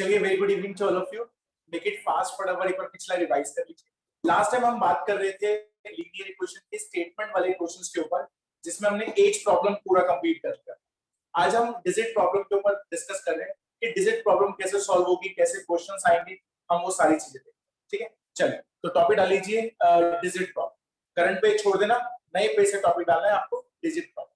चलिए, very good evening to all of you. Make it fast, फटाफट एक बार पिछला रिवाइज कर लीजिए। लास्ट टाइम हम बात कर रहे थे लीनियर इक्वेशन के स्टेटमेंट वाले क्वेश्चंस के ऊपर, जिसमें हमने एज प्रॉब्लम पूरा कंप्लीट कर लिया। आज हम डिजिट प्रॉब्लम के ऊपर डिस्कस कर रहे हैं कि डिजिट प्रॉब्लम कैसे सॉल्व होगी, कैसे क्वेश्चंस आएंगे, हम वो सारी चीजें देखेंगे। ठीक है, चलिए तो टॉपिक डाल लीजिए डिजिट प्रॉब्लम। करंट पेज छोड़ देना, नए पेज से टॉपिक डालना है आपको, डिजिट प्रॉब्लम।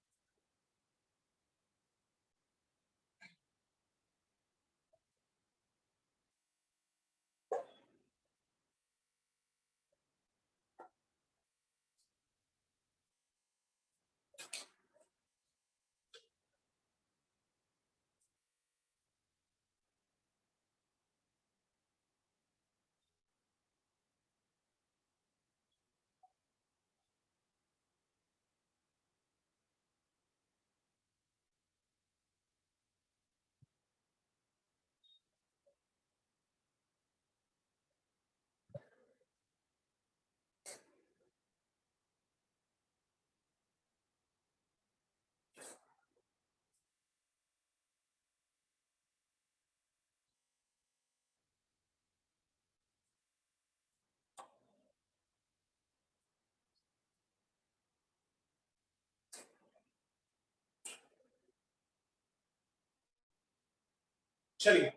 चलिए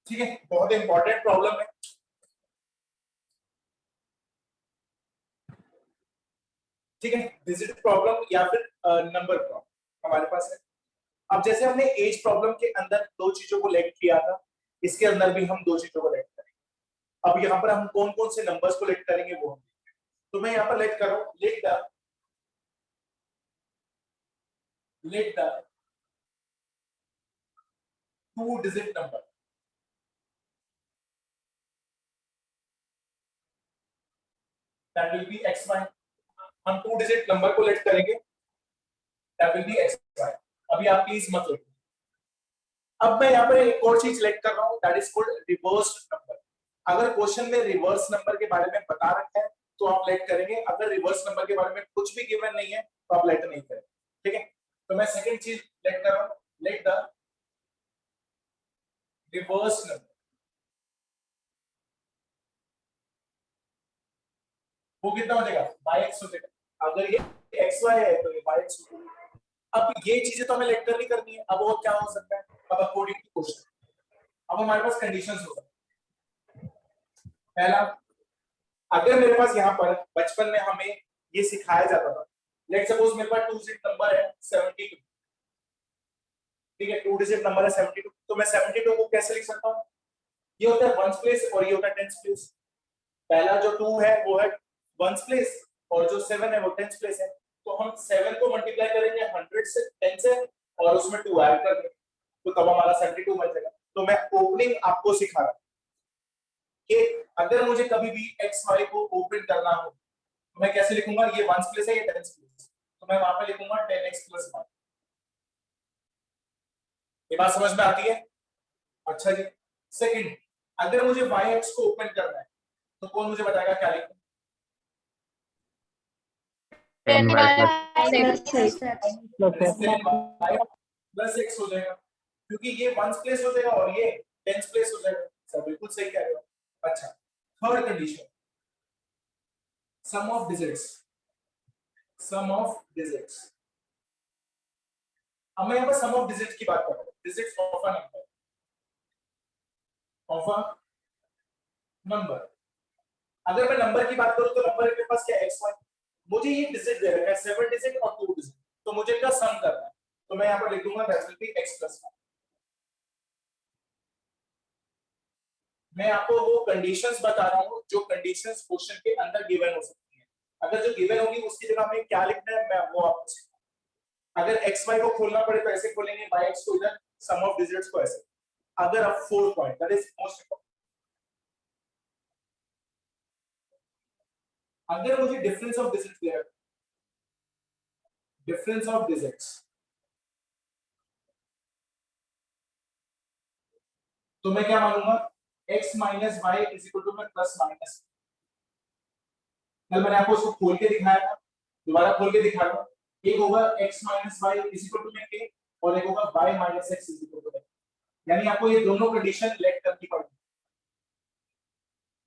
ठीक है, बहुत इंपॉर्टेंट प्रॉब्लम है। ठीक है, डिजिट प्रॉब्लम या फिर नंबर प्रॉब्लम हमारे पास है। अब जैसे हमने एज प्रॉब्लम के अंदर दो चीजों को लेट किया था, इसके अंदर भी हम दो चीजों को लेट करेंगे। अब यहाँ पर हम कौन कौन से नंबर्स को लेट करेंगे वो हम देखेंगे। तो मैं यहाँ पर लेट कर रहा हूँ, let the two digit number. That will be X Y. हम टू डिजिट नंबर को लेट करेंगे, that will be X Y. अभी आप प्लीज मत लिखो। अब मैं यहाँ पर एक और चीज सेलेक्ट कर रहा हूँ, that is called reverse number. अगर क्वेश्चन में रिवर्स नंबर के बारे में बता रखा है तो आप लेट करेंगे, अगर रिवर्स नंबर के बारे में कुछ भी गिवन नहीं है तो आप लेट नहीं करेंगे। ठीक है, तो मैं सेकंड चीज लेट कर रहा हूँ, लेट द रिवर्स नंबर। वो कितना हो जाएगा, बाई एक्स हो जाएगा। अगर ये एक्स वाई है तो ये बाई एक्स हो जाएगा। अब ये चीजें तो हमें लेट कर नहीं करनी है। अब वो क्या हो सकता है, अब अकॉर्डिंग टू क्वेश्चन अब हमारे पास कंडीशंस हो सकती है। पहला, अगर मेरे पास यहाँ पर बचपन में हमें ये सिखाया जाता था, लेट सपोज मेरे पास टू डिजिट नंबर है 72। ठीक है, टू डिजिट नंबर है 72, तो मैं 72 को कैसे लिख सकता हूँ, ये होता है वंस प्लेस और ये होता है टेंस प्लेस। पहला जो 2 है वो है वंस प्लेस और जो 7 है वो टेंस प्लेस है। तो हम 7 को मल्टीप्लाई करेंगे 100 से 10 से और उसमें 2 ऐड कर देंगे, तो तब हमारा 72 बन जाएगा। तो मैं ओपनिंग आपको सिखा रहा हूँ कि अगर मुझे कभी भी एक्स वाई को ओपन करना हो तो मैं कैसे लिखूंगा, ये वंस प्लेस है, ये टेंस प्लेस, तो मैं वहां पे लिखूंगा 10x + 1। ये बात समझ में आती है? अच्छा जी। सेकंड, अगर मुझे yx को ओपन करना है तो कौन मुझे बताएगा क्या लिखूं? 10y+x हो जाएगा, क्योंकि ये वंस प्लेस हो जाएगा और ये टेंस प्लेस हो जाएगा। सब बिल्कुल सही कह रहे हो। अच्छा, third condition, sum of digits. Sum of digits, अब मैं यहाँ पर सम ऑफ डिजिट्स की बात कर रहा हूँ, digits of a number, of a number. अगर मैं नंबर की बात करूं तो नंबर के पास क्या है, एक्स वाई। मुझे ये डिजिट दे रखा है 7 डिजिट और 2 डिजिट, तो मुझे इनका सम करना है, तो मैं यहाँ पर लिख दूंगा दैट विल बी x + 1। मैं आपको वो कंडीशंस बता रहा हूँ जो कंडीशंस क्वेश्चन के अंदर गिवन हो सकती है। अगर जो गिवन होगी उसकी जगह हमें क्या लिखना है मैं वो आपको सिखाऊंगा। अगर एक्स वाई को खोलना पड़े तो ऐसे खोलेंगे, बाई एक्स को इधर, सम ऑफ डिजिट्स को ऐसे। अगर अब fourth point, that is most important, अगर मुझे डिफरेंस ऑफ डिजिट्स दिया है, डिफरेंस ऑफ डिजिट्स, तो मैं क्या मानूंगा, x minus Y is equal to में प्लस माइनस। कल मैंने आपको उसको खोल के दिखाया था, दोबारा खोल के दिखा रहा हूं। एक होगा x minus Y is equal to में k और एक होगा y minus x is equal to में, यानी आपको ये दोनों कंडीशन लेट करनी पड़ेगी।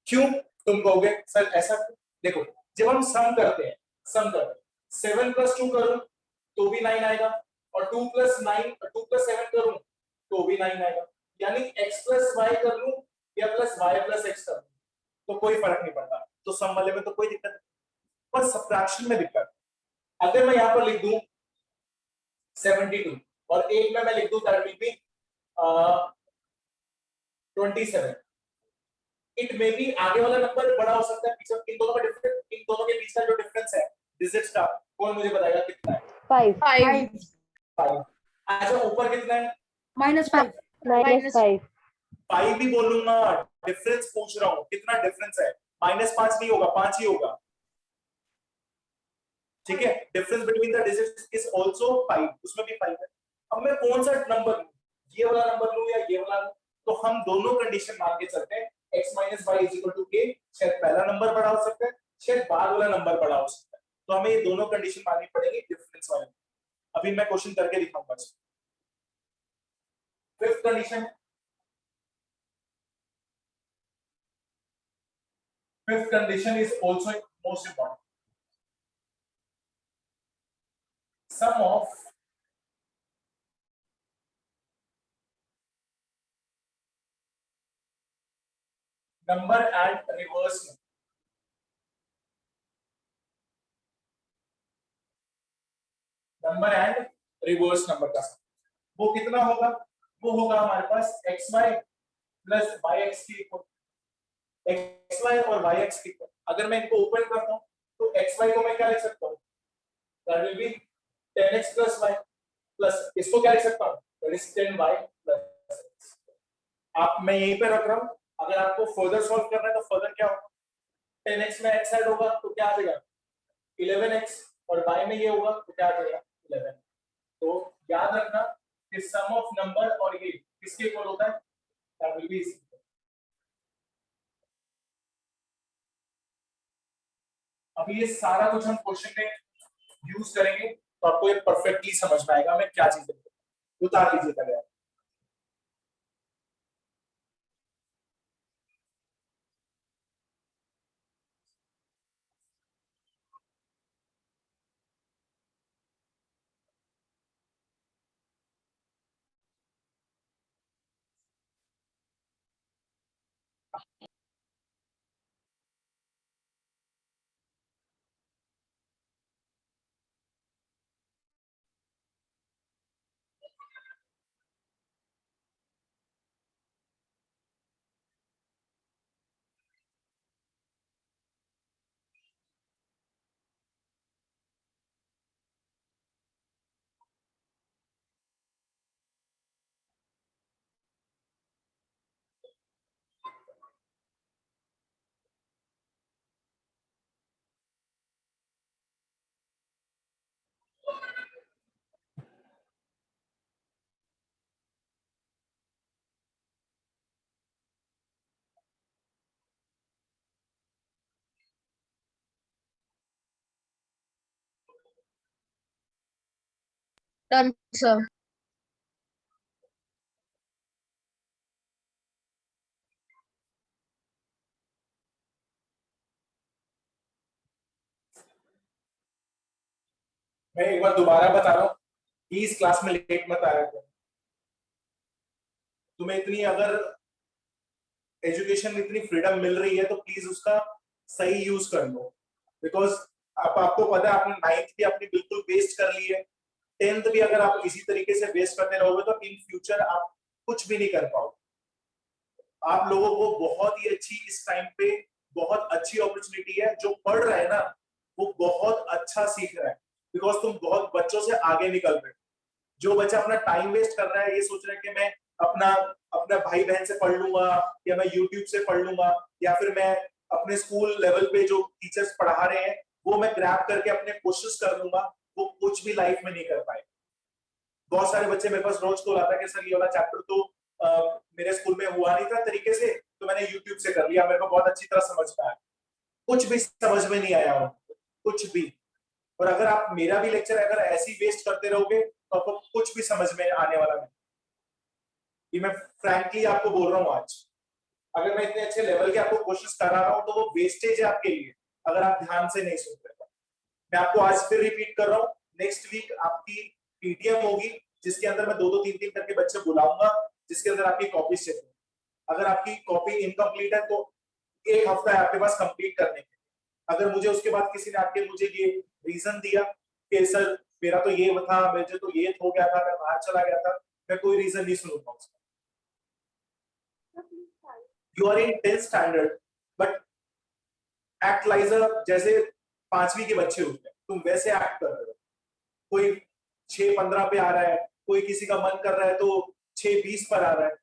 क्यों तुम कहोगे सर ऐसा? देखो जब हम सम करते हैं, सम करते 7 + 2 करूं तो भी 9 आएगा और 2 + 9 2 + 7 करूं तो भी 9 आएगा, यानी x + y कर लूं या प्लस y + x कर लूं तो कोई फर्क नहीं पड़ता। तो सम वाले में तो कोई दिक्कत नहीं, पर सब्ट्रैक्शन में दिक्कत। अगर मैं यहां पर लिख दूं 72 और एक में मैं लिख दूं that will B 27, it may be आगे वाला नंबर बड़ा हो सकता है, पीछे इन दोनों का डिफरेंस, इन दोनों के बीच का जो डिफरेंस है डिजिट्स का, कौन मुझे बताएगा कितना है? 5 अच्छा ऊपर कितना है? -5 5 भी बोलूंगा, डिफरेंस पूछ रहा हूं कितना डिफरेंस है, -5 नहीं होगा 5 ही होगा, ठीक है। Difference between the digits is also 5, उसमें भी 5 है। अब मैं कौन सा नंबर लूं, ये वाला नंबर लूं या ये वाला लूं? तो हम दोनों कंडीशन मान के चलते हैं, x - y = k, शायद पहला नंबर बड़ा हो सकता है, शायद बाद वाला नंबर बड़ा हो सकता है, तो हमें ये दोनों कंडीशन माननी पड़ेगी डिफरेंस वाले। अभी मैं क्वेश्चन करके दिखाऊंगा। Fifth condition, fifth condition is also most important. Sum of number and reverse number and reverse number का sum, वो कितना होगा? वो होगा हमारे पास xy plus yx की इक्वल, xy और yx की इक्वल। अगर मैं इनको ओपन करता हूं तो xy को मैं क्या लिख सकता हूं? That will B 10x plus y plus इसको क्या लिख सकता हूं? That is 10y plus x। आप मैं यहीं पे रख रहा हूं, अगर आपको फर्दर सॉल्व करना है तो फर्दर क्या होगा? 10x में x ऐड होगा तो क्या आ जाएगा? 11x, और y में ये होगा तो क्या आ जाएगा? 11। तो याद रखना कि सम ऑफ नंबर और ये किसके इक्वल होता है? That will B. अभी ये सारा कुछ हम क्वेश्चन में यूज करेंगे तो आपको ये परफेक्टली समझ में आएगा मैं क्या चीज उतार लीजिए पहले आप। Done, sir. मैं एक बार दोबारा बता रहा हूँ, प्लीज क्लास में लेट मत आया करो। तुम्हें इतनी अगर एजुकेशन में इतनी फ्रीडम मिल रही है तो प्लीज उसका सही यूज कर लो, बिकॉज अब आपको पता है आपने 9th भी अपनी बिल्कुल वेस्ट कर ली है, 10th भी अगर आप इसी तरीके से वेस्ट करते रहोगे तो इन फ्यूचर आप कुछ भी नहीं कर पाओगे। आप लोगों को बहुत ही अच्छी इस टाइम पे बहुत अच्छी अपॉर्चुनिटी है, जो पढ़ रहा है ना वो बहुत अच्छा सीख रहा है, बिकॉज तुम बहुत बच्चों से आगे निकल रहे हो। जो बच्चा अपना टाइम वेस्ट कर रहा है, ये सोच रहा है कि मैं अपना अपना भाई बहन से पढ़ लूंगा या मैं यूट्यूब से पढ़ लूंगा या फिर मैं अपने स्कूल लेवल पे जो टीचर्स पढ़ा रहे हैं वो मैं ग्रैब करके अपने कोशिश कर लूंगा, वो कुछ भी लाइफ में नहीं कर पाए। बहुत सारे बच्चे मेरे पास रोज कॉल आता है कि सर ये वाला चैप्टर तो मेरे स्कूल में हुआ नहीं था तरीके से, तो मैंने यूट्यूब से कर लिया, मेरे को बहुत अच्छी तरह समझ में आया। कुछ भी समझ में नहीं आया, कुछ भी। और अगर आप मेरा भी लेक्चर अगर ऐसे ही वेस्ट करते रहोगे तो आपको कुछ भी समझ में आने वाला नहीं। ये मैं फ्रैंकली आपको बोल रहा हूँ आज। अगर मैं इतने अच्छे लेवल के आपको क्वेश्चंस करा रहा हूँ तो वो वेस्टेज है आपके लिए, अगर आप ध्यान से नहीं सुनते। मैं आपको आज फिर रिपीट कर रहा हूँ, नेक्स्ट वीक आपकी पीटीएम होगी जिसके अंदर मैं 2-2 3-3 करके बच्चे बुलाऊंगा, जिसके अंदर आपकी कॉपी चेक होगी। अगर आपकी कॉपी इनकम्प्लीट है तो 1 हफ्ता है आपके पास कंप्लीट करने के। अगर मुझे उसके बाद किसी ने आके मुझे ये रीजन दिया कि सर मेरा तो ये था, मुझे तो ये हो गया था, मैं बाहर चला गया था, मैं कोई रीजन नहीं सुनूंगा उसका। You are in 10th standard but act like जैसे 5वीं के बच्चे होते हैं, तुम वैसे एक्ट कर रहे हो। कोई 6-15 पे आ रहा है, कोई किसी का मन कर रहा है तो 6-20 पर आ रहा है।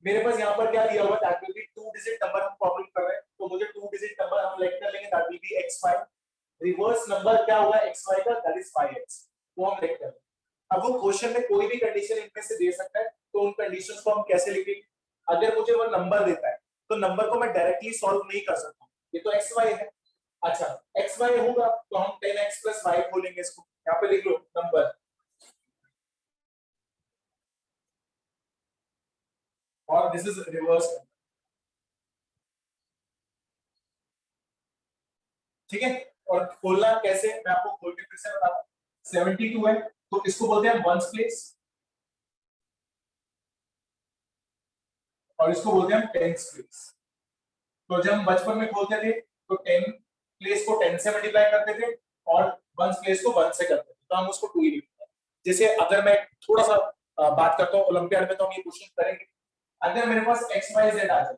मेरे पास यहाँ पर क्या दिया हुआ, that will B 2 digit number हम प्रॉब्लम कर रहे हैं, तो मुझे 2 डिजिट नंबर हम लेट कर लेंगे, that will B x5। Reverse number क्या होगा xy का, दैट इज 5x, वो हम लेट कर लेंगे। अब वो क्वेश्चन में कोई भी कंडीशन इनमें से दे सकता है, तो उन कंडीशंस को हम कैसे लिखेंगे? अगर मुझे वो नंबर देता है तो नंबर को मैं डायरेक्टली सॉल्व नहीं कर सकता, ये तो xy है। अच्छा xy होगा तो हम 10x + y खोलेंगे, इसको यहाँ पे लिख लो नंबर, और दिस इज रिवर्स। ठीक है, और खोलना कैसे मैं आपको खोल के फिर से बताता हूँ। 72 है तो इसको बोलते हैं वंस प्लेस, और इसको बोलते हैं टेंस प्लेस। तो जब हम बचपन में खोलते थे तो 10 प्लेस को 10 से मल्टीप्लाई करते थे और वंस प्लेस को 1 से करते थे, तो हम उसको 2 ही लिखते हैं। जैसे अगर मैं थोड़ा सा बात करता हूँ ओलंपियाड में, तो हम ये क्वेश्चन करेंगे। अगर मेरे पास एक्स वाई जेड आ जाए,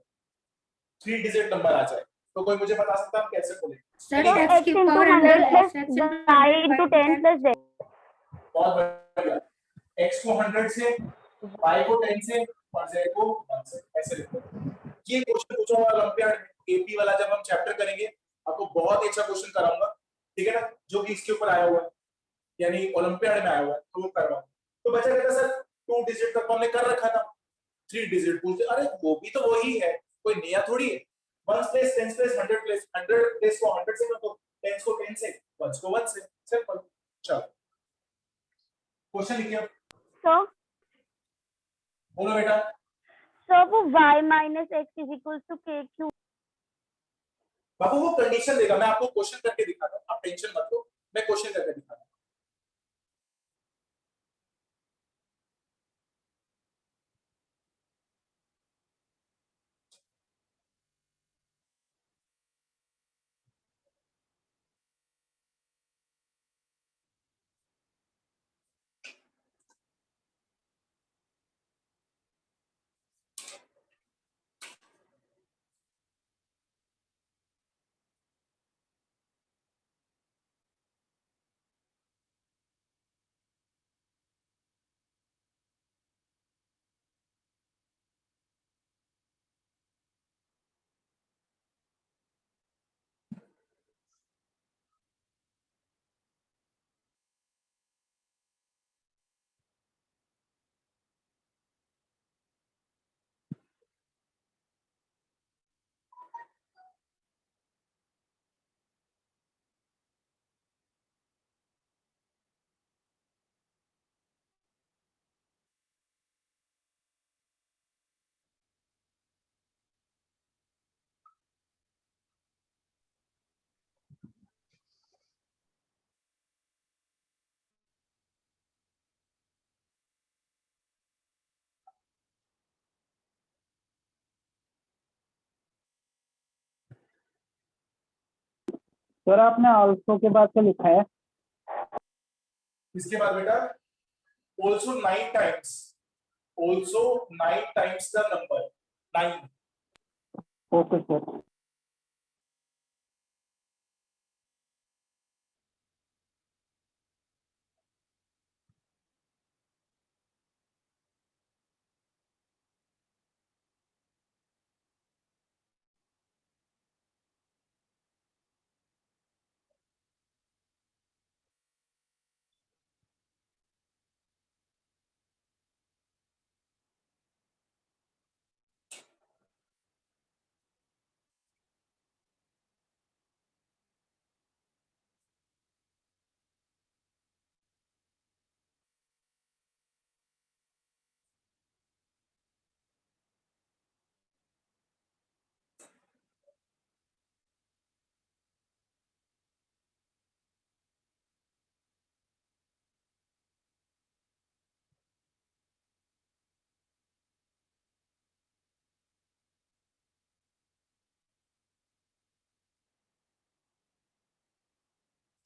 3 डिजिट नंबर आ जाए, तो कोई मुझे बता सकता है हम कैसे खोलेंगे? Sir, So x x की into power 100 100 plus plus x into y into 10 10 plus z. बहुत बढ़िया। x को 100 से, y को 10 से और z को 1 से, ऐसे लिखो। ये क्वेश्चन पूछा हुआ ओलंपियाड में, एपी वाला जब हम चैप्टर करेंगे आपको बहुत ही अच्छा क्वेश्चन कराऊंगा, ठीक है ना, जो भी इसके ऊपर आया हुआ है, यानी ओलंपियाड में आया हुआ है, तो वो करवाऊंगा। तो बच्चा कहता सर 2 डिजिट तक तो हमने कर रखा था, 3 डिजिट पूछते, अरे वो भी तो वही है, कोई नया थोड़ी है। 1 प्लेस 10 प्लेस 100 प्लेस 100 प्लेस को 100 से कर दो, 10 को 10 से, 1 को 1 से, सिंपल। चलो क्वेश्चन लिखिए, So, बोलो बेटा। so y minus x is equals to k cube. बाबू वो कंडीशन देगा, मैं आपको क्वेश्चन करके दिखाता हूं, आप टेंशन मत लो, मैं क्वेश्चन करके दिखाता हूं। सर आपने आल्सो के बाद क्या लिखा है? इसके बाद बेटा also 9 times, also 9 times the number 9। Okay sir.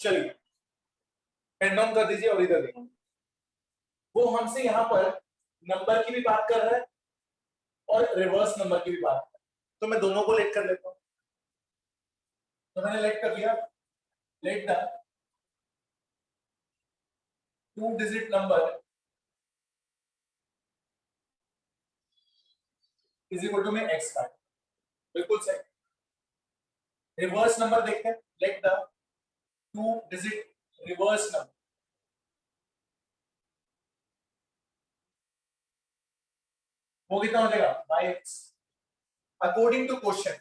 चलिए पेन डाउन कर दीजिए और इधर देखिए, वो हमसे यहाँ पर नंबर की भी बात कर रहा है और रिवर्स नंबर की भी बात कर रहा है, तो मैं दोनों को लेट कर लेता हूँ। तो मैंने लेट कर लिया, let the 2 digit number is equal to में x5, बिल्कुल सही। रिवर्स नंबर देखते हैं, let the 2 digit reverse number, वो कितना हो जाएगा by x according to question.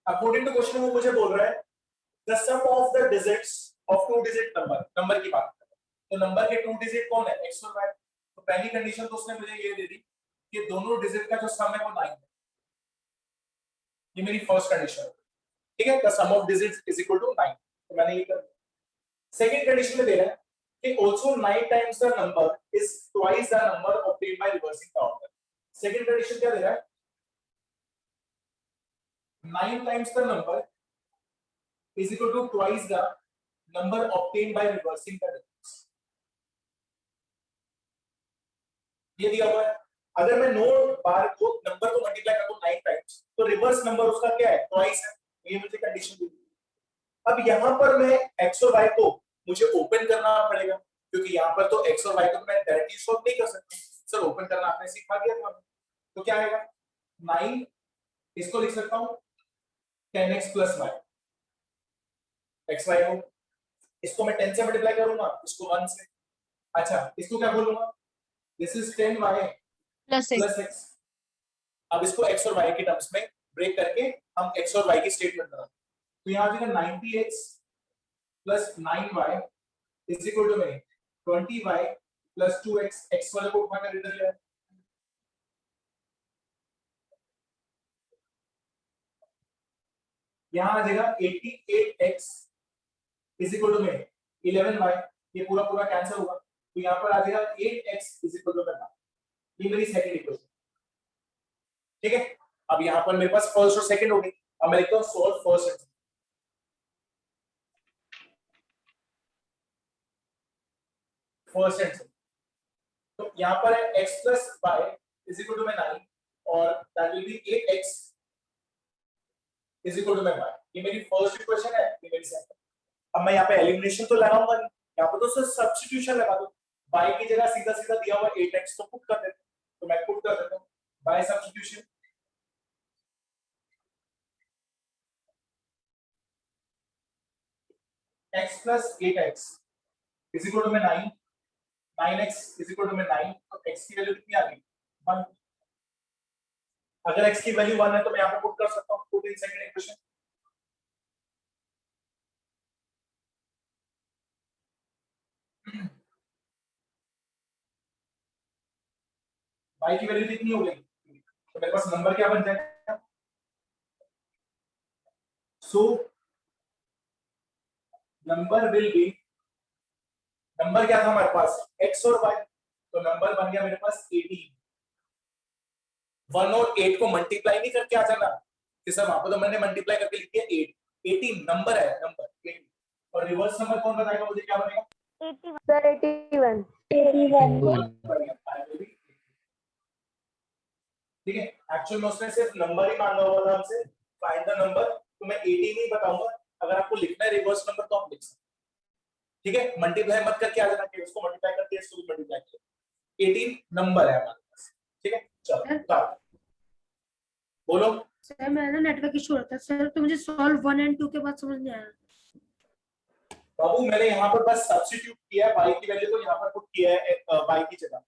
According to question वो मुझे बोल रहा है the sum of the digits of 2 digit number, number की बात कर रहा है, तो नंबर के 2 डिजिट कौन है x और y। तो पहली कंडीशन तो उसने मुझे ये दे दी कि दोनों डिजिट का जो सम है वो 9 है, ये मेरी फर्स्ट कंडीशन है, ठीक है। The sum of digits is equal to 9, तो मैंने ये कर दिया। सेकंड कंडीशन में दे रहा है कि also 9 times the number is twice the number obtained by reversing the order। Second condition क्या दे रहा है, 9 times the number is equal to twice the number obtained by reversing the digits। ये दिया हुआ है, अगर मैं नोट बार को नंबर को मल्टीप्लाई कर दूं 9 टाइम्स तो रिवर्स नंबर उसका क्या है ट्वाइस है, ये मुझे कंडीशन दी। अब यहां पर मैं x और y को मुझे ओपन करना पड़ेगा, क्योंकि यहाँ पर तो x और y को मैं डायरेक्टली सॉल्व नहीं कर सकता, सर ओपन करना आपने सिखा दिया था। तो क्या आएगा 9, इसको लिख सकता हूँ 10x प्लस y, xy को इसको मैं 10 से मल्टीप्लाई करूंगा, इसको 1 से। अच्छा इसको क्या बोलूंगा, this is 10y plus plus x। अब इसको x और y के टर्म्स में ब्रेक करके हम x और y की स्टेटमेंट बनाते हैं, तो यहाँ आ जाएगा 90x plus 9y is equal to में 20y प्लस 2x, x वाले को उठाकर इधर ले आए, यहाँ आ जाएगा 88x इज इक्वल टू में 11y, ये पूरा पूरा कैंसिल होगा, तो यहाँ पर आ जाएगा 8x इज इक्वल टू में 9। ये मेरी सेकंड इक्वेशन, ठीक है। अब यहाँ पर मेरे पास फर्स्ट और सेकंड हो गई, अब मैं लिखता हूँ सॉल्व फर्स्ट। फर्स्ट आंसर तो यहाँ पर है x plus y is equal to में 9 और that will be 8x is equal to में y। ये मेरी फर्स्ट इक्वेशन है, ये मेरी सेकंड। अब मैं यहाँ पे एलिमिनेशन तो लगाऊंगा नहीं, यहाँ पर तो सिर्फ सब्स्टिट्यूशन लगा दो, y की जगह सीधा सीधा दिया हुआ 8x तो पुट कर देते, तो मैं पुट कर देता हूँ by substitution. x plus 8x is equal to में 9, 9x इज इक्वल टू में 9, तो x की वैल्यू कितनी आ गई 1। अगर x की वैल्यू 1 है तो मैं यहाँ पे पुट कर सकता हूँ, put in second equation. y की वैल्यू कितनी हो गई, तो मेरे पास नंबर क्या बन जाएगा, सो नंबर विल बी, नंबर क्या था हमारे पास x और y, तो नंबर बन गया मेरे पास 18। 1 और 8 को मल्टीप्लाई नहीं करके आ जाना कि सर वहां पर तो मैंने मल्टीप्लाई करके लिख दिया 8, 18 नंबर है, नंबर 18। और रिवर्स नंबर कौन बताएगा मुझे, क्या बनेगा 81 सर 81 ठीक है। एक्चुअल में उसने सिर्फ नंबर ही मांगा हुआ था हमसे, फाइंड द नंबर, तो मैं 18 ही बताऊंगा। अगर आपको लिखना है रिवर्स नंबर तो आप लिख सकते, ठीक है। मल्टीप्लाई मत करके आ जाना कि उसको मल्टीप्लाई करके इसको भी मल्टीप्लाई करो, 18 नंबर है हमारे पास, ठीक है। चलो बोलो सर मेरा नेटवर्क इशू होता है सर, तो मुझे सॉल्व 1 और 2 के बाद समझ नहीं आया। बाबू मैंने यहाँ पर बस सब्स्टिट्यूट किया है, y की वैल्यू को यहाँ पर पुट किया है, y की जगह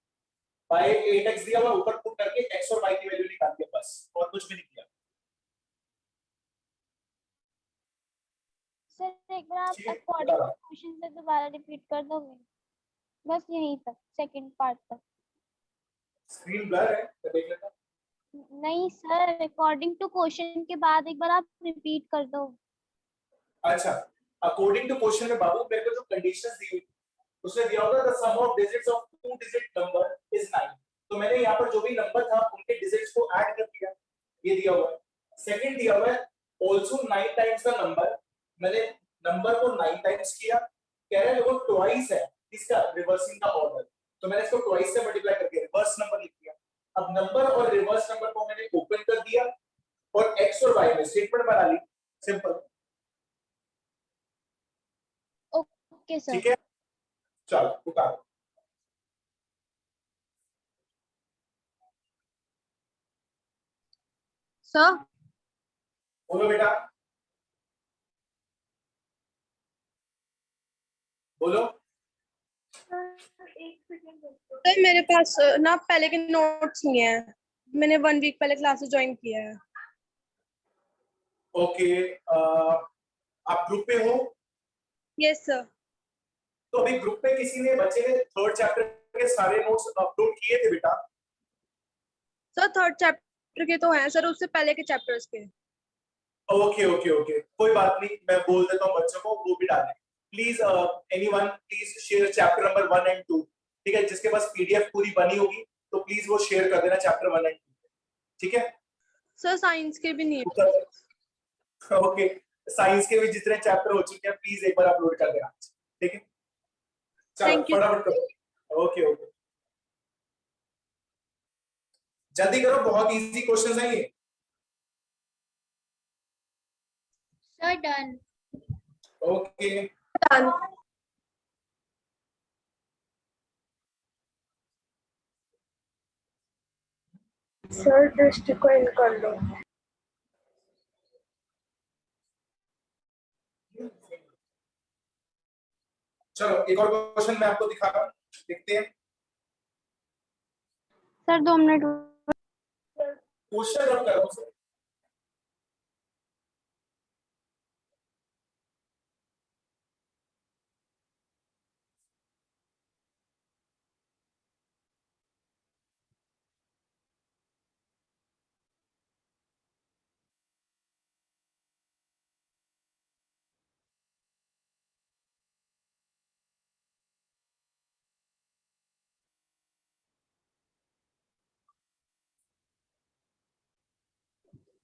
y 8x दिया हुआ ऊपर पुट करके x और y की वैल्यू निकाल दिया, बस और कुछ भी नहीं किया। सर एक बार आप ठीक है, अकॉर्डिंग बता। क्वेश्चन से दोबारा रिपीट कर दोगे, बस यहीं तक सेकंड पार्ट तक। स्क्रीन ब्लर है तो देख लेता। नहीं सर, अकॉर्डिंग टू क्वेश्चन के बाद एक बार आप रिपीट कर दो। अच्छा अकॉर्डिंग टू क्वेश्चन में बाबू मेरे को जो कंडीशंस दी हुई उसने दिया होगा the sum of digits of 2 digit number is 9, तो मैंने यहाँ पर जो भी नंबर था उनके डिजिट्स को ऐड कर दिया, ये दिया हुआ है। सेकंड दिया हुआ है आल्सो 9 टाइम्स द नंबर मैंने नंबर को 9 टाइम्स किया, कह रहे हैं वो ट्वाइस है इसका रिवर्सिंग का ऑर्डर, तो मैंने इसको ट्वाइस से मल्टीप्लाई करके रिवर्स नंबर लिख दिया। अब नंबर और रिवर्स नंबर को मैंने ओपन कर दिया और x और y में स्टेटमेंट बना ली, सिंपल। Okay sir. ठीक है, चलो उतारो। सर बोलो बेटा, बोलो। सर मेरे पास ना पहले के नोट्स नहीं है, मैंने 1 वीक पहले क्लासेस ज्वाइन किया है। ओके, आप ग्रुप पे हो? Yes sir. तो अभी ग्रुप पे किसी ने बच्चे ने थर्ड चैप्टर के सारे नोट्स अपलोड किए थे बेटा? सर थर्ड चैप्टर के तो हैं सर, उससे पहले के चैप्टर्स के। ओके ओके ओके, कोई बात नहीं, मैं बोल देता हूँ बच्चों को वो भी डालें। Please anyone please share chapter number 1 and 2। ठीक है, जिसके पास पीडीएफ पूरी बनी होगी तो प्लीज वो शेयर कर देना चैप्टर 1 एंड 2। ठीक है सर साइंस के भी नहीं है। ओके, साइंस के भी जितने चैप्टर हो चुके हैं प्लीज एक बार अपलोड कर देना। ठीक है, चलो Thank you. फटाफट करो। ओके ओके, जल्दी करो, बहुत इजी क्वेश्चंस हैं ये। Sir done. Okay, sir test को इन कर लो। चलो एक और क्वेश्चन मैं आपको दिखा रहा हूँ, देखते हैं। Sir 2 minute. क्वेश्चन रब करो उसे।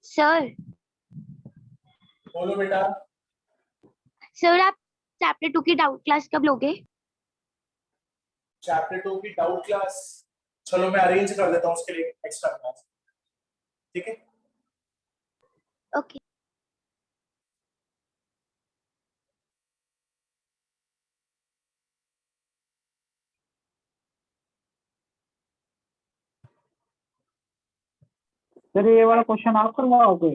सर बोलो बेटा। सर आप चैप्टर 2 की डाउट क्लास कब लोगे? चैप्टर 2 की डाउट क्लास, चलो मैं अरेंज कर देता हूँ उसके लिए एक्स्ट्रा क्लास। ठीक है, ओके। सर ये वाला क्वेश्चन आप करवाओगे?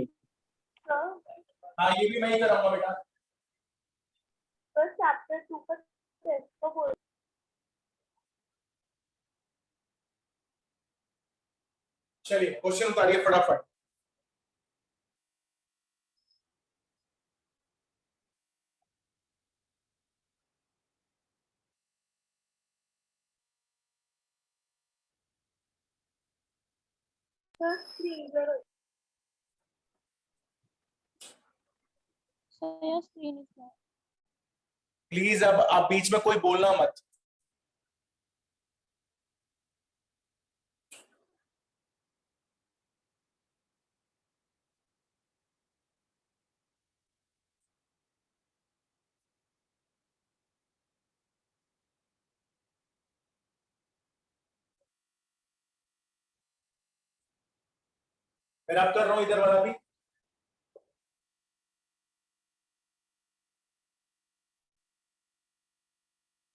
हाँ ये भी मैं ही कराऊंगा बेटा। सर चैप्टर 2 का टेस्ट को बोल। चलिए क्वेश्चन उतारिए फटाफट। सर स्क्रीन प्लीज अब आप बीच में कोई बोलना मत। मैं अब कर रहा हूँ इधर वाला भी।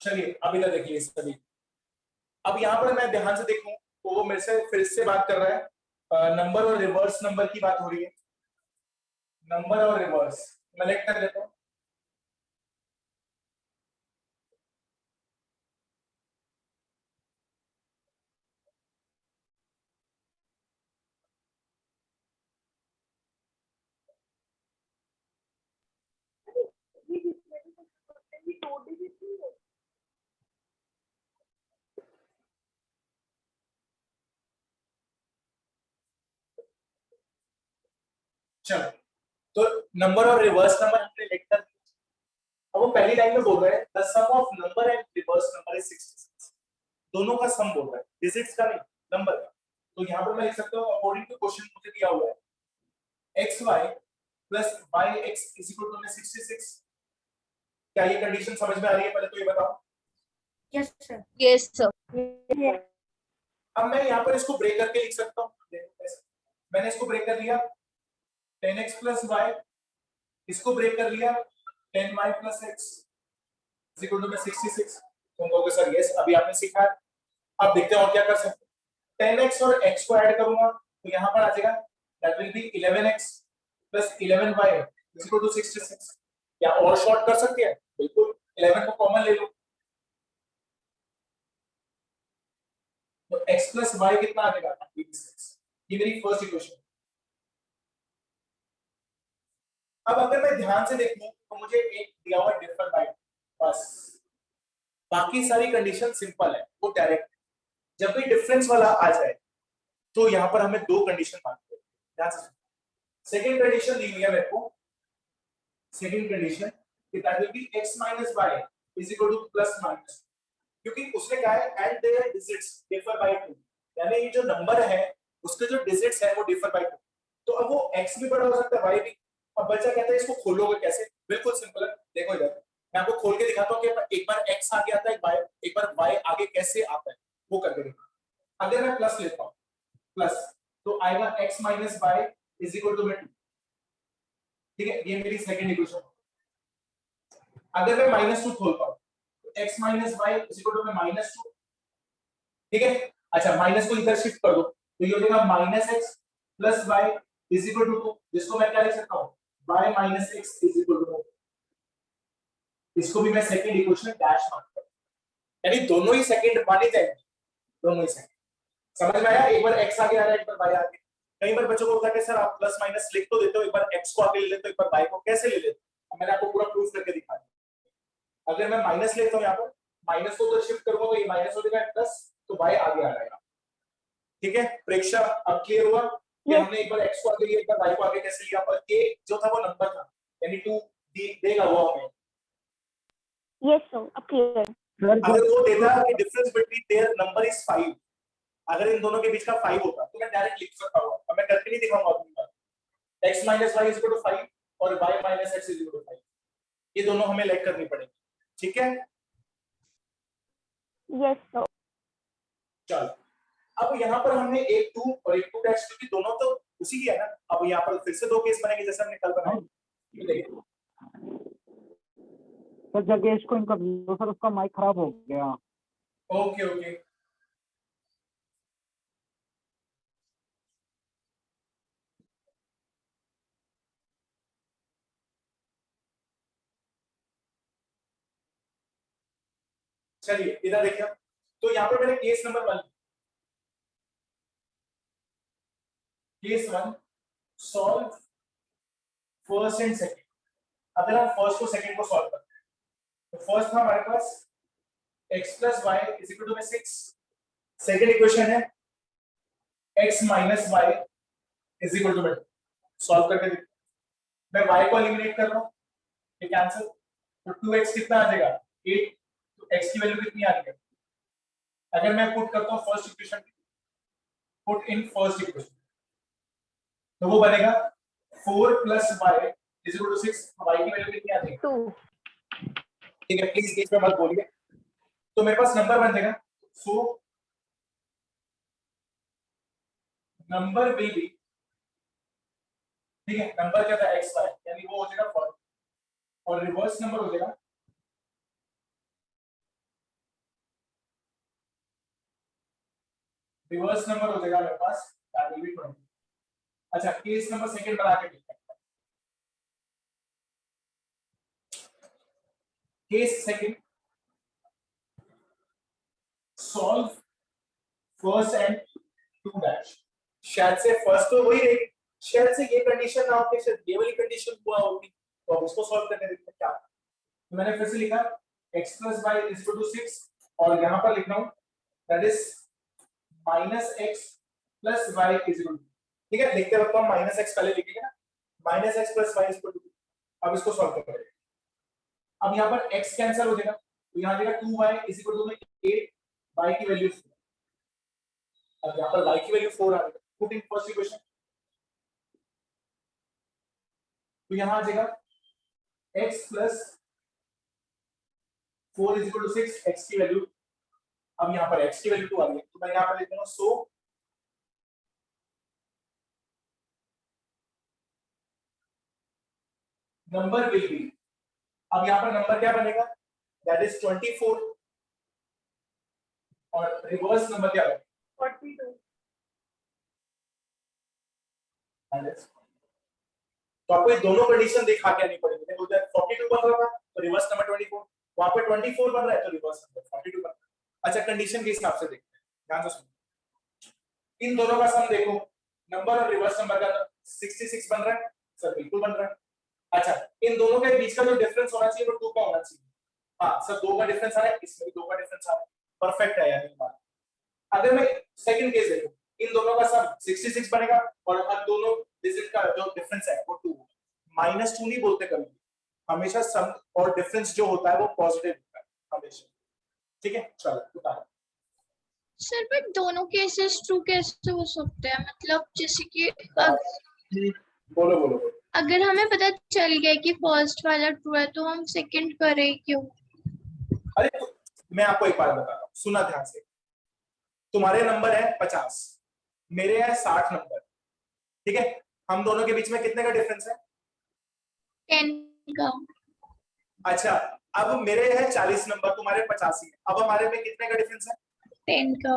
चलिए अभी तक देखिए सभी। अब यहाँ पर मैं ध्यान से देखूं तो वो मेरे से फिर से बात कर रहा है, नंबर और रिवर्स नंबर की बात हो रही है। नंबर और रिवर्स मैं लिख कर देता हूँ। चलो, तो नंबर और रिवर्स नंबर हमने लिख कर दिया। अब वो पहली लाइन में बोल रहे हैं the sum of number and reverse number is 66। दोनों का सम बोल रहा है, डिजिट्स का नहीं, नंबर का। तो यहाँ पर मैं लिख सकता हूँ अकॉर्डिंग टू क्वेश्चन मुझे दिया हुआ है X Y plus Y X is equal to 66। क्या ये कंडीशन समझ में आ रही है? पहले तो ये बताओ। Yes sir. Yes sir. अब मैं यहाँ पर इसको ब्रेक करके लिख सकता हूँ। मैंने इसको ब्रेक कर लिया 10x प्लस वाई, इसको ब्रेक कर लिया 10y plus x is equal to 66। तुम कहोगे सर यस अभी आपने सीखा है। अब देखते हैं और क्या कर सकते हैं। 10x और x को ऐड करूंगा तो यहाँ पर आ जाएगा that will be 11x plus 11y is equal to 66। क्या और शॉर्ट कर सकते हैं? बिल्कुल, 11 को कॉमन ले लो तो x प्लस y कितना आ जाएगा 36। ये मेरी फर्स्ट इक्वेशन। अब अगर मैं ध्यान से देखूं तो मुझे एक दिया हुआ डिफरेंट बाय, बस बाकी सारी कंडीशन सिंपल है, वो डायरेक्ट। जब भी डिफरेंस वाला आ जाए तो यहां पर हमें दो कंडीशन मानते हैं। ध्यान से सेकंड कंडीशन दी हुई है मेरे को, सेकंड कंडीशन कि that will be x minus y is equal to plus minus, क्योंकि उसने कहा है and their digits differ by 2, यानी ये जो नंबर है उसके जो डिजिट्स है वो डिफर बाय 2। तो अब वो x भी बड़ा हो सकता है y भी। अब बच्चा कहता है इसको खोलोगे कैसे? बिल्कुल सिंपल है, देखो इधर मैं आपको खोल के दिखाता हूं कि एक बार x आगे आता है, एक बार y आगे कैसे आता है, वो करके देखो। अगर मैं प्लस लेता हूं प्लस तो आएगा x minus y is equal to 2। ठीक है, ये मेरी सेकंड इक्वेशन। अगर मैं -2 खोलता हूं तो x minus y is equal to -2। ठीक है, अच्छा माइनस को इधर शिफ्ट कर दो तो ये हो जाएगा -x plus y is equal to 2, जिसको मैं क्या लिख सकता हूं y minus x is equal to 2। इसको भी मैं सेकंड इक्वेशन डैश मानता हूं, यानी दोनों ही सेकंड माने जाएंगे, दोनों ही सेकंड। समझ में आया? एक बार x आगे आ रहा है, एक बार y आगे। कई बार बच्चों को होता है कि सर आप प्लस माइनस लिख तो देते हो, एक बार x को आगे ले लेते हो, एक बार y को कैसे ले लेते हो? मैंने आपको पूरा प्रूफ करके दिखा दिया। अगर मैं माइनस लेता हूं यहां पर, माइनस को उधर शिफ्ट करूंगा तो ये माइनस हो जाएगा प्लस, तो y आगे आ जाएगा। ठीक है प्रेक्षा, अब क्लियर हुआ कि हमने एक बार x को आगे लिया, एक बार y को आगे कैसे लिया? पर a जो था वो नंबर था, यानी 2 देगा वो हमें। यस सर, अब क्लियर। अगर वो देता कि difference between their number is 5, अगर इन दोनों के बीच का 5 होता तो मैं डायरेक्ट लिख सकता हूं। अब मैं करके नहीं दिखाऊंगा अपनी बात। x minus y is equal to 5 और y minus x is equal to 5, ये दोनों हमें लेट करनी पड़ेगी। ठीक है, यस सर। चलो अब यहाँ पर हमने एक 2 और एक 2 डैश, क्योंकि दोनों तो उसी की है ना। अब यहाँ पर फिर से दो केस बनेंगे जैसे हमने कल बनाए। तो जगह को इनका सर उसका माइक खराब हो गया। ओके ओके, चलिए इधर देखिए। तो यहाँ पर मैंने case number 1, case 1 solve first and second. अगर हम फर्स्ट को सेकंड को सॉल्व करते हैं तो फर्स्ट था हमारे पास x plus y is equal to 6। Second equation है x minus y is equal to, solve करके देखते हैं। मैं y को एलिमिनेट कर रहा हूं, ये कैंसिल, तो 2x कितना आ जाएगा 8, तो x की वैल्यू कितनी आ रही है? अगर मैं पुट करता हूं first equation, put in first equation, तो वो बनेगा 4 plus y is equal to 6। y की वैल्यू कितनी आ जाएगी 2। ठीक है, प्लीज बीच में मत बोलिए। तो मेरे पास नंबर बन जाएगा, सो नंबर विल बी, ठीक है, नंबर क्या था x y, यानी वो हो जाएगा 4 और रिवर्स नंबर हो जाएगा मेरे पास दैट विल बी 20। अच्छा केस नंबर सेकंड बना के देखते हैं। Case second solve first and 2 dash. शायद से फर्स्ट तो वही रहेगी, शायद से ये कंडीशन ना होके शायद ये वाली कंडीशन हुआ होगी, तो अब इसको सॉल्व करने देखते हैं क्या। तो मैंने फिर से लिखा x plus y is equal to 6 और यहां पर लिख रहा हूं that is minus x plus y is equal to, ठीक है, लिखते वक्त हम माइनस x पहले लिखेंगे ना, minus x plus y is equal to. अब इसको सॉल्व करेंगे। अब यहां पर x कैंसिल हो जाएगा तो यहां आ जाएगा 2y is equal to 8, y की वैल्यू, अब यहां पर y की वैल्यू 4 आ गई। पुट इन फर्स्ट इक्वेशन, तो यहाँ आ जाएगा x plus 4 is equal to 6, x की वैल्यू, अब यहाँ पर x की वैल्यू 2 आ गई, तो मैं यहाँ पर लिख दूंगा सो नंबर विल बी, अब यहाँ पर नंबर क्या बनेगा, दैट इज 24, और रिवर्स नंबर क्या बनेगा 42. तो आपको ये दोनों कंडीशन दिखा के आनी पड़ेगी। देखो उधर 42 बन रहा था तो रिवर्स नंबर 24, वहां पर 24 बन रहा है तो रिवर्स नंबर 42 बन रहा है। अच्छा, कंडीशन के हिसाब से देखते हैं, ध्यान से सुनो। इन दोनों का सम देखो, नंबर और रिवर्स नंबर का 66 बन रहा है सर, बिल्कुल बन रहा है। अच्छा, इन दोनों के बीच का जो डिफरेंस होना चाहिए वो 2 का होना चाहिए। हाँ सर, 2 का डिफरेंस आ रहा है, इसमें भी 2 का डिफरेंस आ रहा है, परफेक्ट है यानी बात। अगर मैं सेकंड केस देखूं, इन दोनों का सम 66 बनेगा और हर दोनों डिजिट का जो डिफरेंस है वो 2, -2 नहीं बोलते कभी, हमेशा सम और डिफरेंस जो होता है वो पॉजिटिव होता है हमेशा। ठीक है, चलो उतारो। सर पर दोनों केसेस ट्रू कैसे हो सकते हैं, मतलब जैसे कि बोलो बोलो बोलो। अगर हमें पता चल गया कि फर्स्ट वाला ट्रू है तो हम सेकंड करें क्यों? अरे तो मैं आपको एक बात बताता हूँ, सुना ध्यान से। तुम्हारे नंबर है 50, मेरे है 60 नंबर, ठीक है, हम दोनों के बीच में कितने का डिफरेंस है 10 का। अच्छा, अब मेरे है 40 नंबर, तुम्हारे 85 है, अब हमारे में कितने का डिफरेंस है 10 का।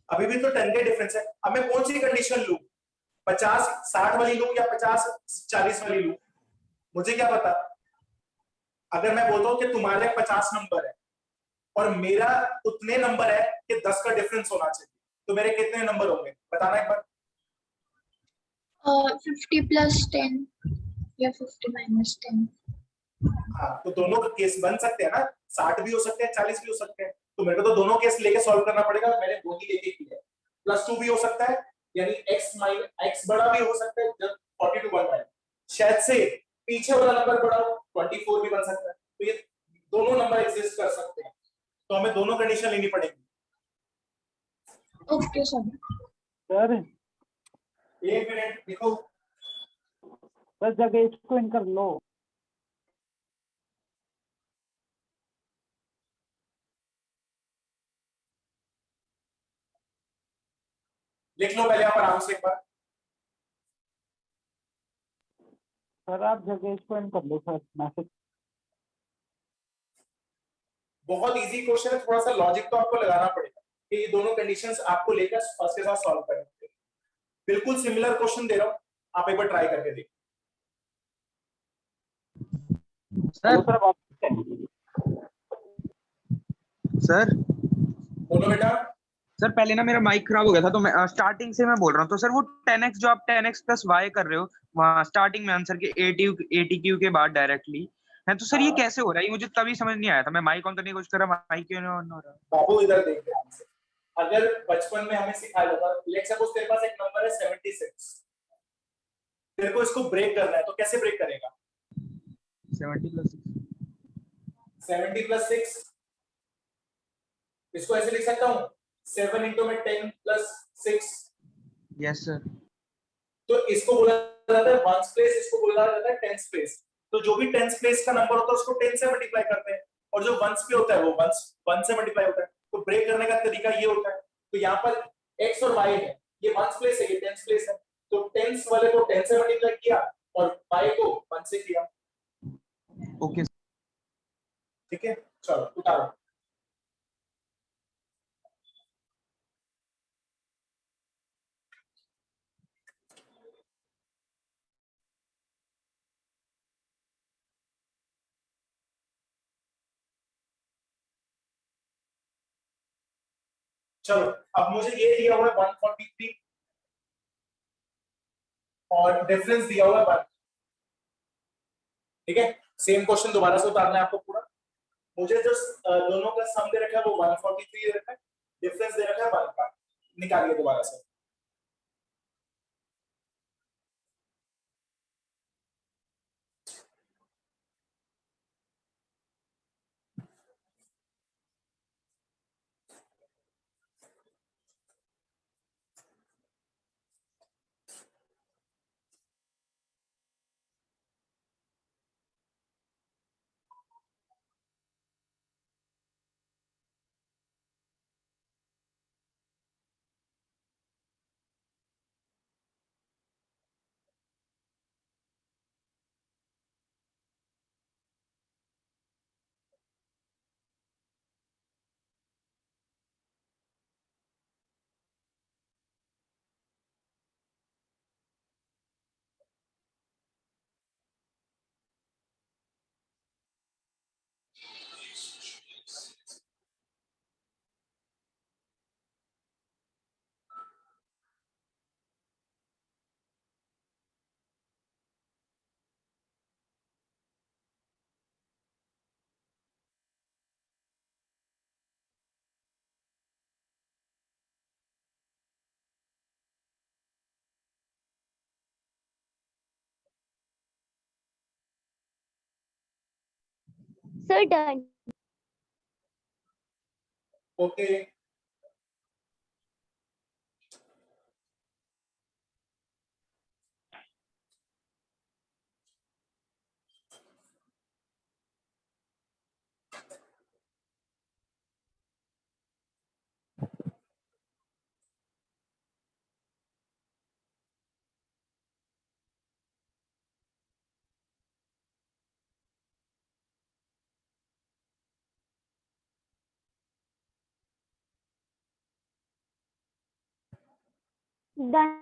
अभी भी तो 10 का डिफरेंस है। अब मैं कौन सी कंडीशन लूं, 50 60 वाली लूं या 50 40 वाली लूं, मुझे क्या पता। अगर मैं बोलता हूं कि तुम्हारे 50 नंबर है और मेरा उतने नंबर है कि 10 का डिफरेंस होना चाहिए, तो मेरे कितने नंबर होंगे बताना एक बार। 50 + 10 या 50 - 10। हाँ, तो दोनों का केस बन सकते हैं ना, 60 भी हो सकते हैं 40 भी हो सकते हैं, तो मेरे को तो दोनों केस लेके सॉल्व करना पड़ेगा, मैंने दो ही लेके किया है। +2 भी हो सकता है, यानी x बड़ा भी हो सकता है जब 42 बन रहा है, शायद से पीछे वाला नंबर बड़ा हो, 24 भी बन सकता है, तो ये दोनों नंबर एग्जिस्ट कर सकते हैं, तो हमें दोनों कंडीशन लेनी पड़ेगी। Okay sir. सर एक मिनट देखो, सर जगह इसको इन कर लो। लिख लो पहले आप आराम से एक बार। सर आप जगह इसको इन कर लो सर, मैसेज। बहुत इजी क्वेश्चन है, थोड़ा सा लॉजिक तो आपको लगाना पड़ेगा कि ये दोनों कंडीशंस आपको लेकर फर्स्ट के साथ सॉल्व करेंगे। बिल्कुल सिमिलर क्वेश्चन दे रहा हूं, आप एक बार ट्राई करके देखिए। सर बोलो बेटा। सर पहले ना मेरा माइक खराब हो गया था, तो मैं स्टार्टिंग से मैं बोल रहा हूँ। तो सर वो 10x जो आप 10x + y कर रहे हो वहाँ स्टार्टिंग में आंसर के ATQ के बाद डायरेक्टली है, तो सर ये कैसे हो रहा है? ये मुझे तभी समझ नहीं आया था। मैं माइक ऑन करने की कोशिश कर रहा, माइक क्यों नहीं ऑन हो रहा? बाबू इधर देख ध्यान से, अगर बचपन में हमें सिखाया जाता, लेट्स सपोज तेरे पास एक नंबर है 76, तेरे को इसको ब्रेक करना है, तो कैसे ब्रेक करेगा? 70 + 6 70 + 6, इसको ऐसे लिख सकता हूँ 7 × में 10 + 6, यस सर। तो इसको बोला जाता है वंस प्लेस, इसको बोला जाता है टेंस प्लेस। तो जो भी टेंस प्लेस का नंबर होता है उसको 10 से मल्टीप्लाई करते हैं, और जो वंस पे होता है वो वंस 1 से मल्टीप्लाई होता है। तो ब्रेक करने का तरीका ये होता है, तो यहाँ पर x और y है, ये वंस प्लेस है, ये टेंस प्लेस है, तो टेंस वाले को 10 से मल्टीप्लाई किया और y को 1 से किया। ओके ठीक है, चलो उतारो। चलो, अब मुझे ये दिया हुआ है 143 और डिफरेंस दिया हुआ है 1। ठीक है, सेम क्वेश्चन दोबारा से उतारना है आपको पूरा। मुझे जो दोनों का सम दे रखा है वो 143 दे रखा है, डिफरेंस दे रखा है 1 का, निकालिए दोबारा से। Sir, done. Okay. Done.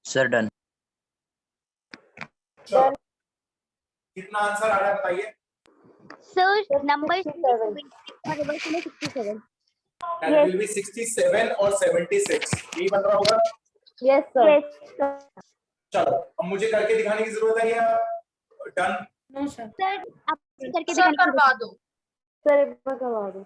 Sir done. चलो कितना आंसर आ रहा है बताइए। Sir, number 76 और reverse में 67. That will be 67 और 76 यही बन रहा होगा। Yes, sir. Yes, sir. चलो अब मुझे करके दिखाने की जरूरत है या डन? No sir. Sir, आप करके सर दिखाने करवा दो। Sir, एक बार करवा दो।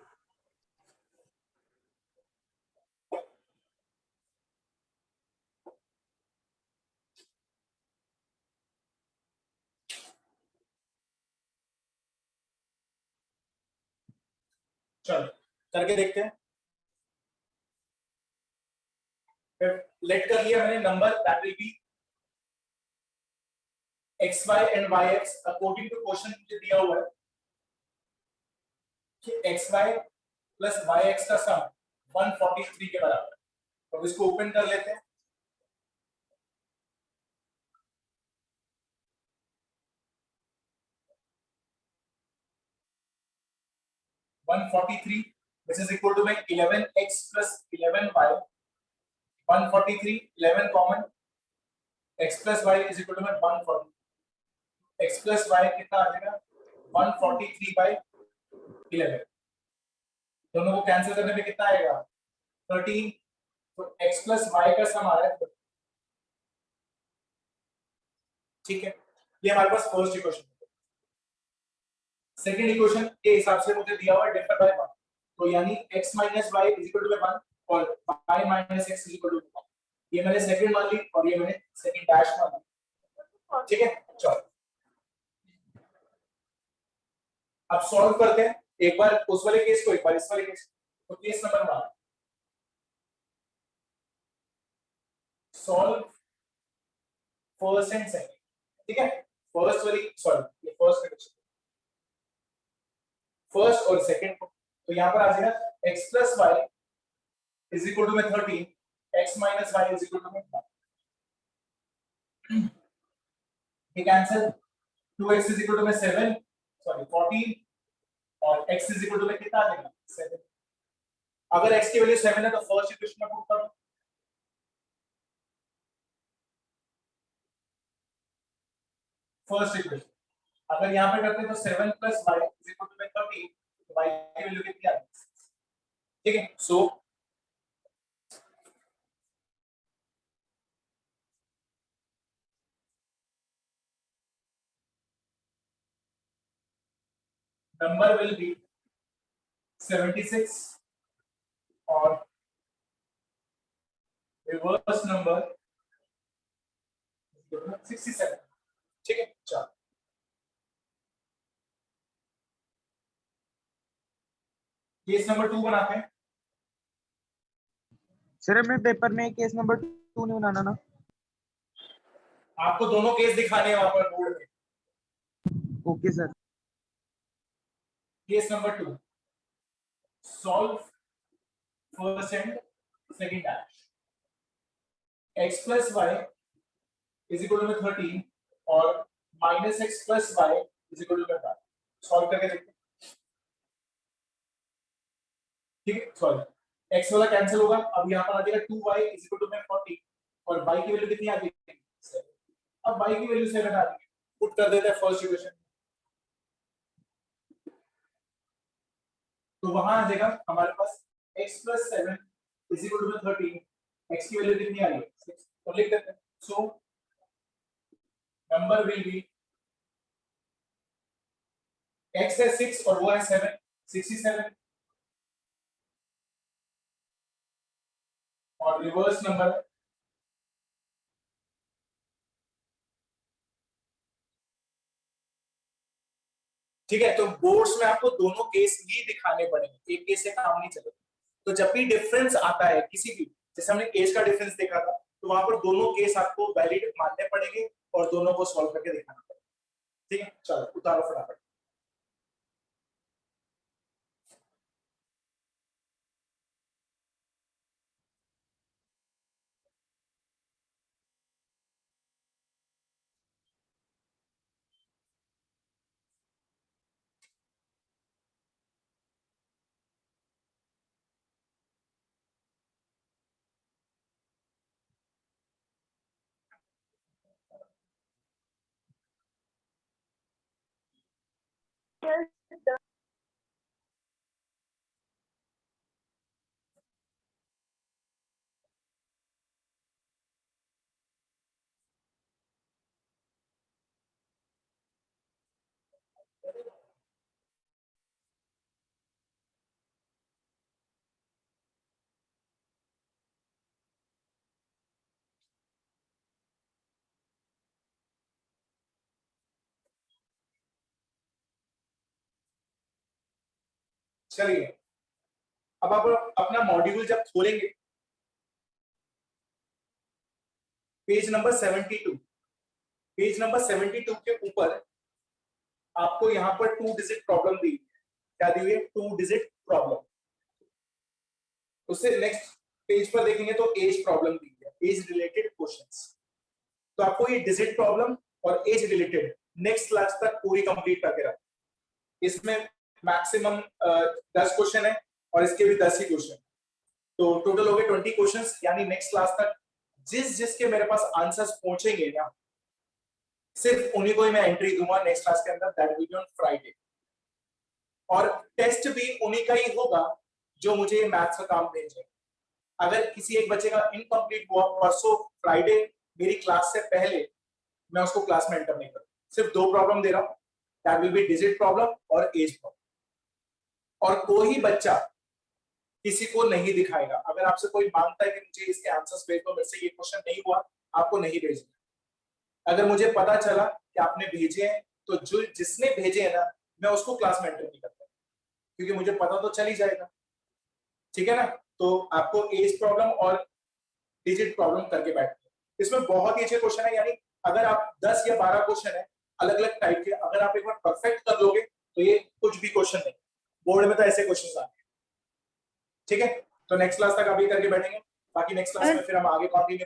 चलो करके देखते हैं। लेट कर लिया मैंने number that will be xy and yx according to question मुझे दिया हुआ है कि xy प्लस yx का सम 143 के बराबर है। तो इसको ओपन कर लेते हैं। which is equal to my 11x plus 11y 143 11 common x plus y is equal to my 140 x plus y कितना आ जाएगा 143 by 11 दोनों को कैंसिल करने पे कितना आएगा 13 तो x plus y का सम आ रहा है। ठीक है ये हमारे पास फर्स्ट इक्वेशन। सेकंड इक्वेशन के हिसाब से मुझे दिया हुआ है डिफर बाय 1 तो यानी x minus y is equal to 1 और y minus x is equal to 1 ये मैंने सेकंड मान ली और ये मैंने सेकंड डैश मान ली। ठीक है चलो अब सॉल्व करते हैं एक बार उस वाले केस को एक बार इस वाले केस तो case number 1 solve first and second. ठीक है फर्स्ट वाली सॉरी ये फर्स्ट कंडीशन फर्स्ट और सेकंड को तो यहां पर आ जाएगा x plus y is equal to 13 x minus y is equal to 1 ये cancel 2x is equal to 7 sorry 14 और x is equal to कितना आ जाएगा 7 अगर x की वैल्यू 7 है तो फर्स्ट इक्वेशन में पुट करो फर्स्ट इक्वेशन अगर यहां पे करते हैं तो 7 plus y is equal to 13 तो y की वैल्यू कितनी आ जाएगी। ठीक है सो number will be 76 और reverse number 67। ठीक है, चलो केस नंबर 2 बनाते हैं। सर अपने पेपर में केस नंबर 2 नहीं बनाना ना? आपको दोनों केस दिखाने हैं वहां पर बोर्ड में। Okay sir. Case number 2, solve first and second dash. x plus Y is equal to 13 और minus X plus Y is equal to 5। Solve करके देखते हैं। ठीक है, सॉल्व। x वाला कैंसिल होगा, अब यहाँ पर आ जाएगा 2y इज इक्वल टू 40 और y की वैल्यू कितनी आ गई? 7। अब y की वैल्यू 7 आ गई, पुट कर देते हैं फर्स्ट इक्वेशन। तो वहां आ जाएगा हमारे पास x plus 7 is equal to 13, x की वैल्यू कितनी आ रही है? 6। तो लिख देते हैं, so number will be x है 6 और वो है 7, 67 और रिवर्स नंबर है ठीक है। तो बोर्ड्स में आपको दोनों केस ही दिखाने पड़ेंगे, एक केस से काम नहीं चलेगा। तो जब भी डिफरेंस आता है किसी भी, जैसे हमने केस का डिफरेंस देखा था, तो वहां पर दोनों केस आपको वैलिड मानने पड़ेंगे और दोनों को सॉल्व करके दिखाना पड़ेगा। ठीक है, चलो उतारो फटाफट। चलिए, अब आप अपना मॉड्यूल जब खोलेंगे पेज नंबर 72, पेज नंबर 72 के ऊपर आपको यहाँ पर 2 डिजिट प्रॉब्लम दी है। क्या दी है? 2 डिजिट प्रॉब्लम। उससे नेक्स्ट पेज पर देखेंगे तो एज प्रॉब्लम दी है, एज रिलेटेड क्वेश्चंस। तो आपको ये डिजिट प्रॉब्लम और एज रिलेटेड नेक्स्ट क्लास तक पूरी कंप्लीट करके रखो। इसमें मैक्सिमम 10 क्वेश्चन है और इसके भी 10 ही क्वेश्चन, तो टोटल हो गए 20 क्वेश्चंस। यानी नेक्स्ट क्लास तक जिसके मेरे पास आंसर्स पहुंचेंगे ना, सिर्फ उन्हीं को ही मैं एंट्री दूंगा नेक्स्ट क्लास के अंदर, that will be on Friday. और टेस्ट भी उन्हीं का ही होगा जो मुझे ये मैथ्स का काम भेजे। अगर किसी एक बच्चे का इनकम्प्लीट हुआ परसों फ्राइडे मेरी क्लास से पहले, मैं उसको क्लास में एंटर नहीं करूँ। सिर्फ 2 प्रॉब्लम दे रहा हूँ, that will B digit problem और एज प्रॉब्लम। और कोई बच्चा किसी को नहीं दिखाएगा। अगर आपसे कोई मांगता है कि मुझे इसके आंसर्स भेज दो, मेरे से ये क्वेश्चन नहीं हुआ, आपको नहीं भेजना। अगर मुझे पता चला कि आपने भेजे हैं, तो जो जिसने भेजे हैं ना, मैं उसको क्लास में एंटर नहीं करता, क्योंकि मुझे पता तो चल ही जाएगा। ठीक है ना? तो आपको एज प्रॉब्लम और डिजिट प्रॉब्लम करके बैठते हैं। इसमें बहुत ही अच्छे क्वेश्चन है, यानी अगर आप 10 या 12 क्वेश्चन है अलग अलग टाइप के, अगर आप एक बार परफेक्ट कर लोगे तो ये कुछ भी क्वेश्चन नहीं। बोर्ड में तो ऐसे क्वेश्चन आते हैं। ठीक है, तो नेक्स्ट क्लास तक आप ये करके बैठेंगे, बाकी नेक्स्ट क्लास में फिर हम आगे कंटिन्यू करेंगे।